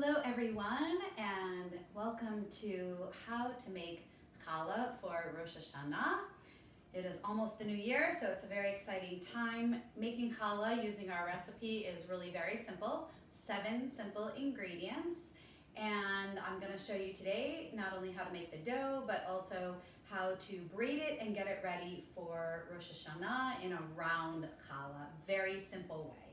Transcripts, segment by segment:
Hello everyone, and welcome to how to make challah for Rosh Hashanah. It is almost the new year, so it's a very exciting time. Making challah using our recipe is really very simple. 7 simple ingredients. And I'm going to show you today not only how to make the dough, but also how to braid it and get it ready for Rosh Hashanah in a round challah. Very simple way.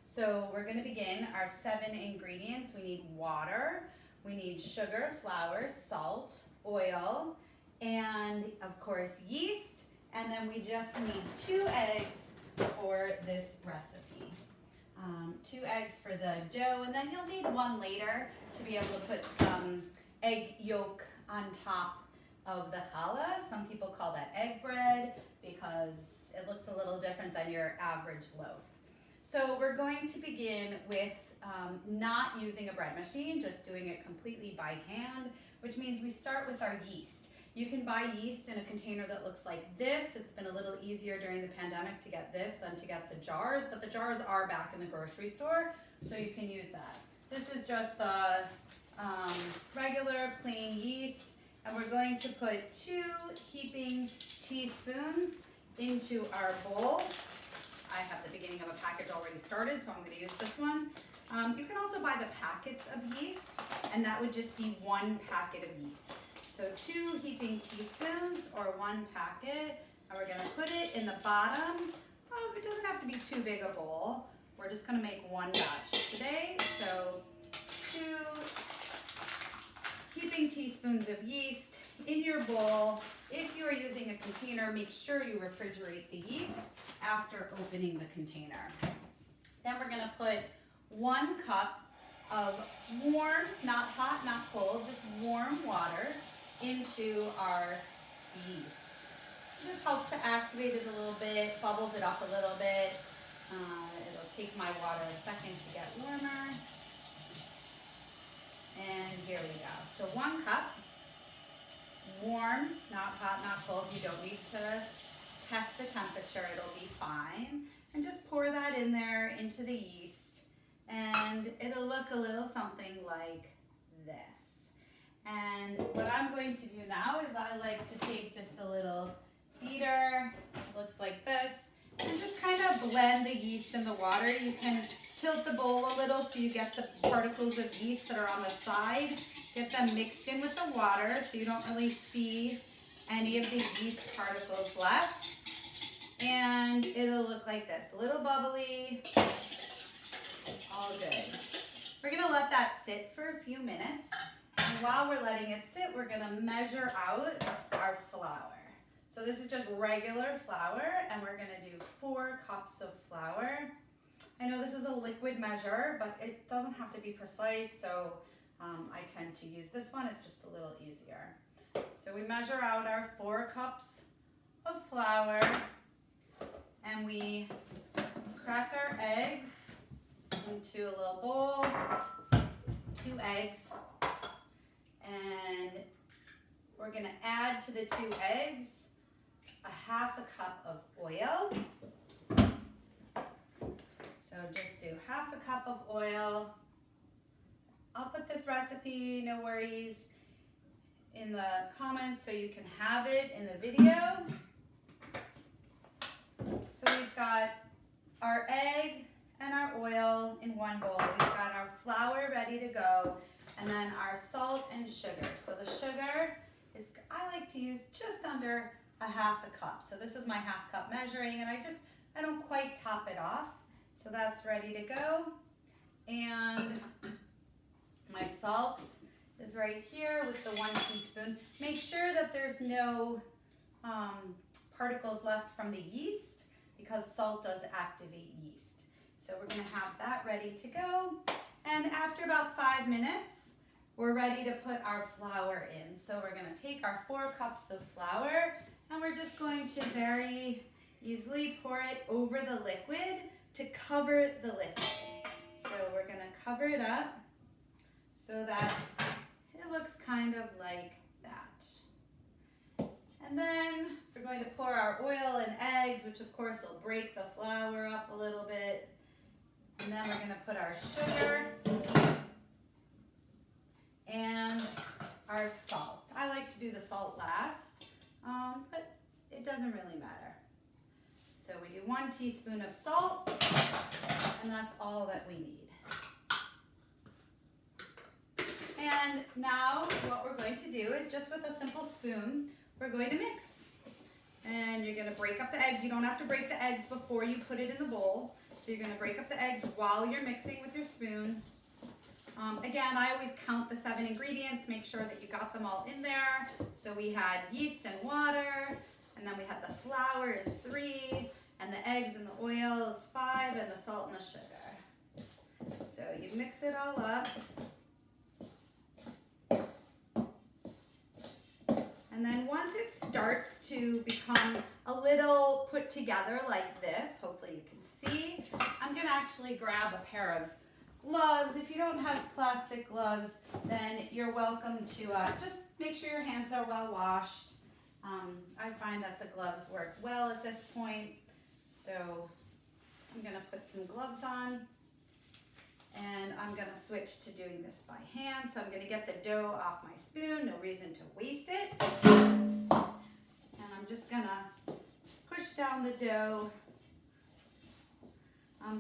So we're going to begin our 7 ingredients. We need water, we need sugar, flour, salt, oil, and of course yeast. And then we just need 2 eggs for this recipe. 2 eggs for the dough, and then you'll need 1 later to be able to put some egg yolk on top of the challah. Some people call that egg bread because it looks a little different than your average loaf. So we're going to begin with not using a bread machine, just doing it completely by hand, which means we start with our yeast. You can buy yeast in a container that looks like this. It's been a little easier during the pandemic to get this than to get the jars, but the jars are back in the grocery store, so you can use that. This is just the regular plain yeast, and we're going to put 2 heaping teaspoons into our bowl. I have the beginning of a package already started, so I'm going to use this one. You can also buy the packets of yeast, and that would just be 1 packet of yeast. So 2 heaping teaspoons or 1 packet, and we're going to put it in the bottom. It doesn't have to be too big a bowl. We're just going to make 1 batch today. So 2 heaping teaspoons of yeast in your bowl. If you are using a container, make sure you refrigerate the yeast after opening the container. Then we're going to put 1 cup of warm, not hot, not cold, just warm water into our yeast. It just helps to activate it a little bit, bubbles it up a little bit. It'll take my water a second to get warmer. And here we go. So 1 cup, warm, not hot, not cold. You don't need to test the temperature, it'll be fine. And just pour that in there into the yeast, and it'll look a little something like this. And what I'm going to do now is I like to take just a little beater, looks like this, and just kind of blend the yeast in the water. You can tilt the bowl a little so you get the particles of yeast that are on the side. Get them mixed in with the water so you don't really see any of the yeast particles left. And it'll look like this, a little bubbly, all good. We're gonna let that sit for a few minutes. And while we're letting it sit, we're gonna measure out our flour. So this is just regular flour, and we're gonna do 4 cups of flour. I know this is a liquid measure, but it doesn't have to be precise, so I tend to use this one. It's just a little easier. So we measure out our 4 cups of flour, and we crack our eggs into a little bowl, 2 eggs, and we're gonna add to the 2 eggs a 1/2 cup of oil. So just do 1/2 cup of oil. I'll put this recipe, no worries, in the comments so you can have it in the video. So we've got our egg and our oil in 1 bowl. We've got our flour ready to go, and then our salt and sugar. So the sugar is, I like to use just under a 1/2 cup. So this is my 1/2 cup measuring, and I don't quite top it off. So that's ready to go. And my salt is right here with the 1 teaspoon. Make sure that there's no particles left from the yeast, because salt does activate yeast. So we're gonna have that ready to go. And after about 5 minutes, we're ready to put our flour in. So we're gonna take our 4 cups of flour, and we're just going to very easily pour it over the liquid to cover the liquid. So we're gonna cover it up so that it looks kind of like that. And then we're going to pour our oil and eggs, which of course will break the flour up a little bit. And then we're going to put our sugar salt last, but it doesn't really matter. So we do 1 teaspoon of salt, and that's all that we need. And now what we're going to do is just with a simple spoon, we're going to mix. And you're gonna break up the eggs. You don't have to break the eggs before you put it in the bowl. So you're gonna break up the eggs while you're mixing with your spoon. Again, I always count the 7 ingredients, make sure that you got them all in there. So we had yeast and water, and then we had the flour is 3, and the eggs and the oil is 5, and the salt and the sugar. So you mix it all up. And then once it starts to become a little put together like this, hopefully you can see, I'm gonna actually grab a pair of gloves. If you don't have plastic gloves, then you're welcome to just make sure your hands are well washed. I find that the gloves work well at this point. So I'm gonna put some gloves on, and I'm gonna switch to doing this by hand. So I'm gonna get the dough off my spoon, no reason to waste it. And I'm just gonna push down the dough.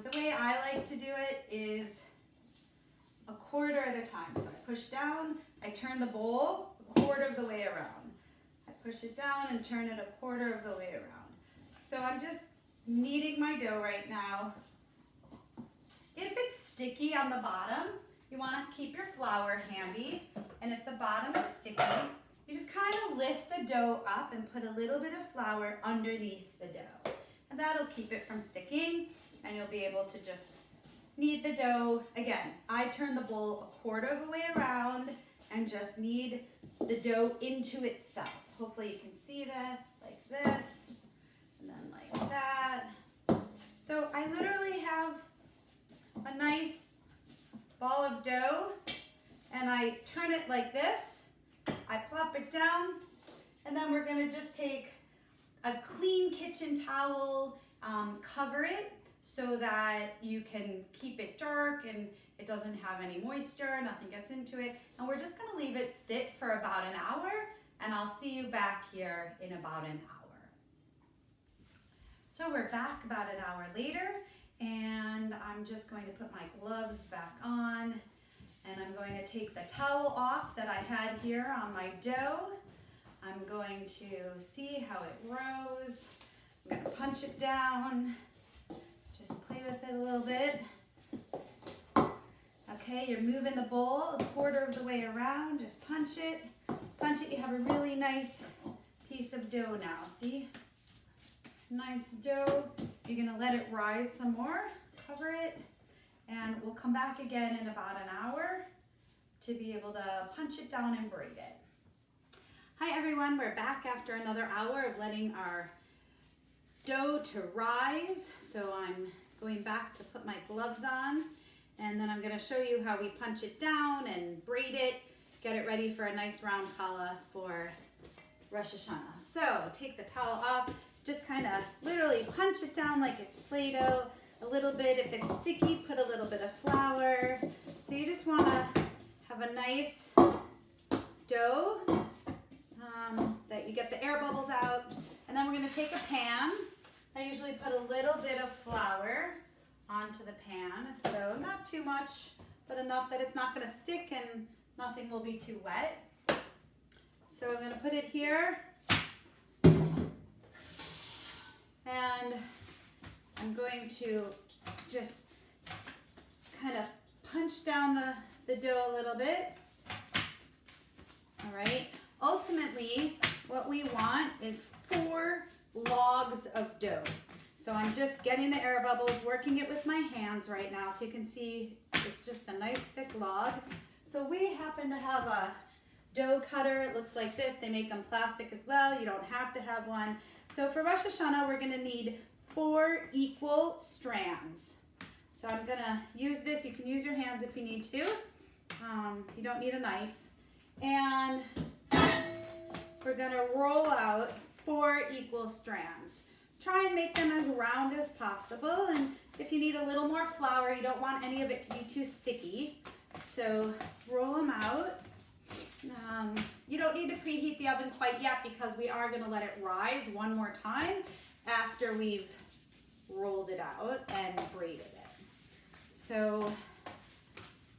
The way I like to do it is a quarter at a time. So I push down, I turn the bowl a quarter of the way around. I push it down and turn it a quarter of the way around. So I'm just kneading my dough right now. If it's sticky on the bottom, you want to keep your flour handy. And if the bottom is sticky, you just kind of lift the dough up and put a little bit of flour underneath the dough. And that'll keep it from sticking, and you'll be able to just knead the dough. Again, I turn the bowl a quarter of the way around and just knead the dough into itself. Hopefully you can see this, like this, and then like that. So I literally have a nice ball of dough, and I turn it like this. I plop it down, and then we're gonna just take a clean kitchen towel, cover it so that you can keep it dark and it doesn't have any moisture, nothing gets into it. And we're just gonna leave it sit for about an hour, and I'll see you back here in about an hour. So we're back about an hour later, and I'm just going to put my gloves back on, and I'm going to take the towel off that I had here on my dough. I'm going to see how it rose. I'm gonna punch it down. Just play with it a little bit. Okay, you're moving the bowl a quarter of the way around. Just punch it. Punch it. You have a really nice piece of dough now. See? Nice dough. You're gonna let it rise some more. Cover it. And we'll come back again in about an hour to be able to punch it down and braid it. Hi everyone, we're back after another hour of letting our dough to rise. So I'm going back to put my gloves on, and then I'm going to show you how we punch it down and braid it, get it ready for a nice round challah for Rosh Hashanah. So take the towel off, just kind of literally punch it down like it's Play-Doh a little bit. If it's sticky, put a little bit of flour. So you just want to have a nice dough that you get the air bubbles out. And then we're going to take a pan. I usually put a little bit of flour onto the pan, so not too much, but enough that it's not going to stick and nothing will be too wet. So I'm going to put it here, and I'm going to just kind of punch down the dough a little bit. All right. Ultimately, what we want is 4 logs of dough. So I'm just getting the air bubbles, working it with my hands right now, so you can see it's just a nice thick log. So we happen to have a dough cutter. It looks like this. They make them plastic as well. You don't have to have one. So for Rosh Hashanah, we're gonna need 4 equal strands. So I'm gonna use this. You can use your hands if you need to. You don't need a knife. And we're gonna roll out 4 equal strands. Try and make them as round as possible, and if you need a little more flour, you don't want any of it to be too sticky, so roll them out. You don't need to preheat the oven quite yet because we are gonna let it rise one more time after we've rolled it out and braided it. So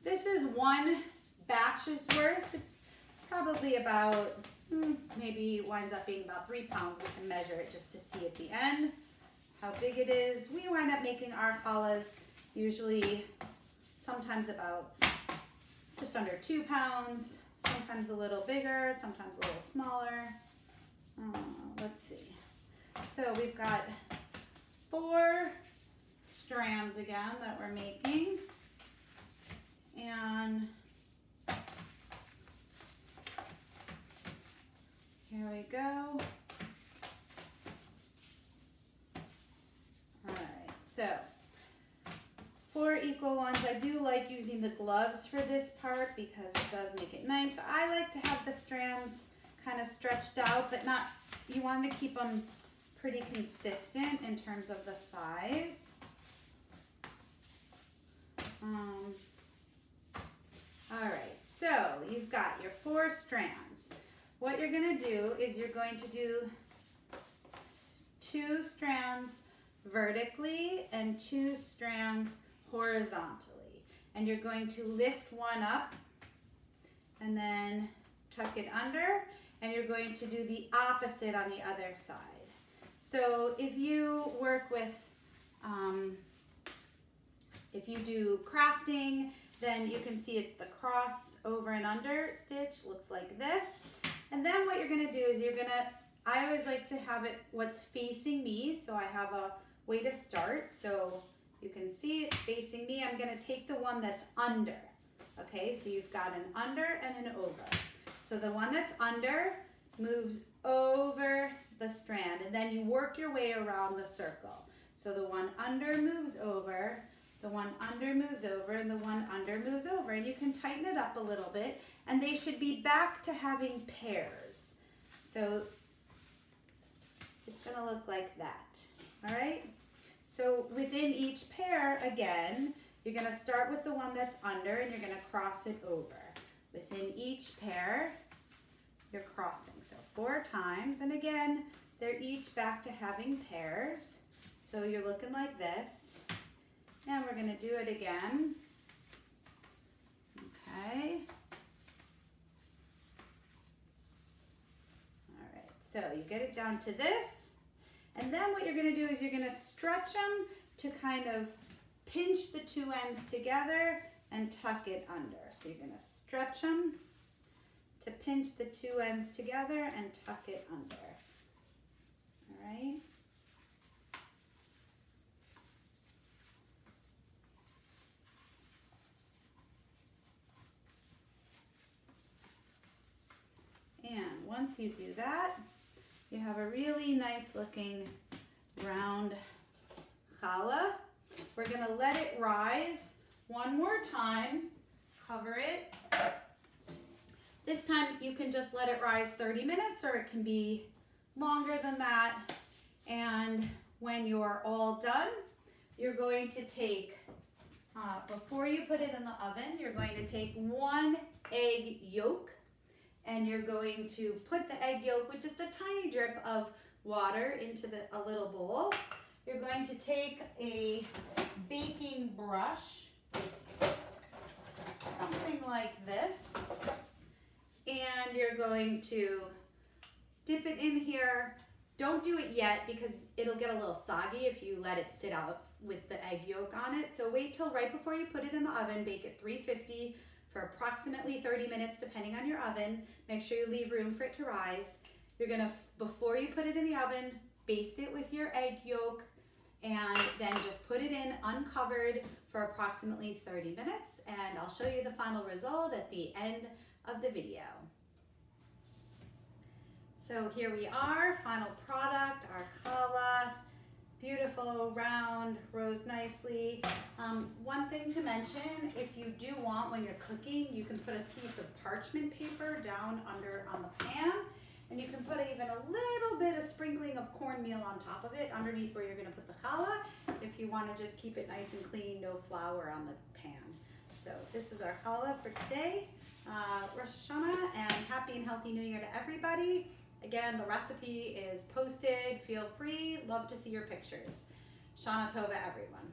this is one batch's worth. It's probably about, maybe winds up being about 3 pounds. We can measure it just to see at the end how big it is. We wind up making our challahs usually sometimes about just under 2 pounds, sometimes a little bigger, sometimes a little smaller. Let's see. So we've got 4 strands again that we're making. And here we go. All right, so 4 equal ones. I do like using the gloves for this part because it does make it nice. I like to have the strands kind of stretched out, but not, you want to keep them pretty consistent in terms of the size. All right, so you've got your 4 strands. What you're gonna do is you're going to do 2 strands vertically and 2 strands horizontally. And you're going to lift one up and then tuck it under, and you're going to do the opposite on the other side. So if you work with, if you do crafting, then you can see it's the cross over and under stitch, looks like this. And then what you're gonna do is I always like to have it what's facing me, so I have a way to start. So you can see it's facing me. I'm gonna take the one that's under. Okay, so you've got an under and an over. So the one that's under moves over the strand, and then you work your way around the circle. So the one under moves over, the one under moves over, and the one under moves over. And you can tighten it up a little bit, and they should be back to having pairs. So it's gonna look like that, all right? So within each pair, again, you're gonna start with the one that's under and you're gonna cross it over. Within each pair, you're crossing. So 4 times, and again, they're each back to having pairs. So you're looking like this. And we're gonna do it again. Okay. All right, so you get it down to this. And then what you're gonna do is you're gonna stretch them to kind of pinch the 2 ends together and tuck it under. So you're gonna stretch them to pinch the 2 ends together and tuck it under. All right. And once you do that, you have a really nice looking round challah. We're gonna let it rise one more time, cover it. This time you can just let it rise 30 minutes or it can be longer than that. And when you're all done, you're going to take, before you put it in the oven, you're going to take 1 egg yolk, and you're going to put the egg yolk with just a tiny drip of water into a little bowl. You're going to take a baking brush, something like this, and you're going to dip it in here. Don't do it yet because it'll get a little soggy if you let it sit out with the egg yolk on it. So wait till right before you put it in the oven, bake at 350 for approximately 30 minutes depending on your oven. Make sure you leave room for it to rise. You're gonna, before you put it in the oven, baste it with your egg yolk and then just put it in uncovered for approximately 30 minutes, and I'll show you the final result at the end of the video. So here we are, final product, our challah. Beautiful, round, rose nicely. One thing to mention, if you do want, when you're cooking, you can put a piece of parchment paper down under on the pan, and you can put even a little bit of sprinkling of cornmeal on top of it underneath where you're gonna put the challah, if you wanna just keep it nice and clean, no flour on the pan. So this is our challah for today. Rosh Hashanah, and happy happy and healthy new year to everybody. Again, the recipe is posted. Feel free. Love to see your pictures. Shana Tova, everyone.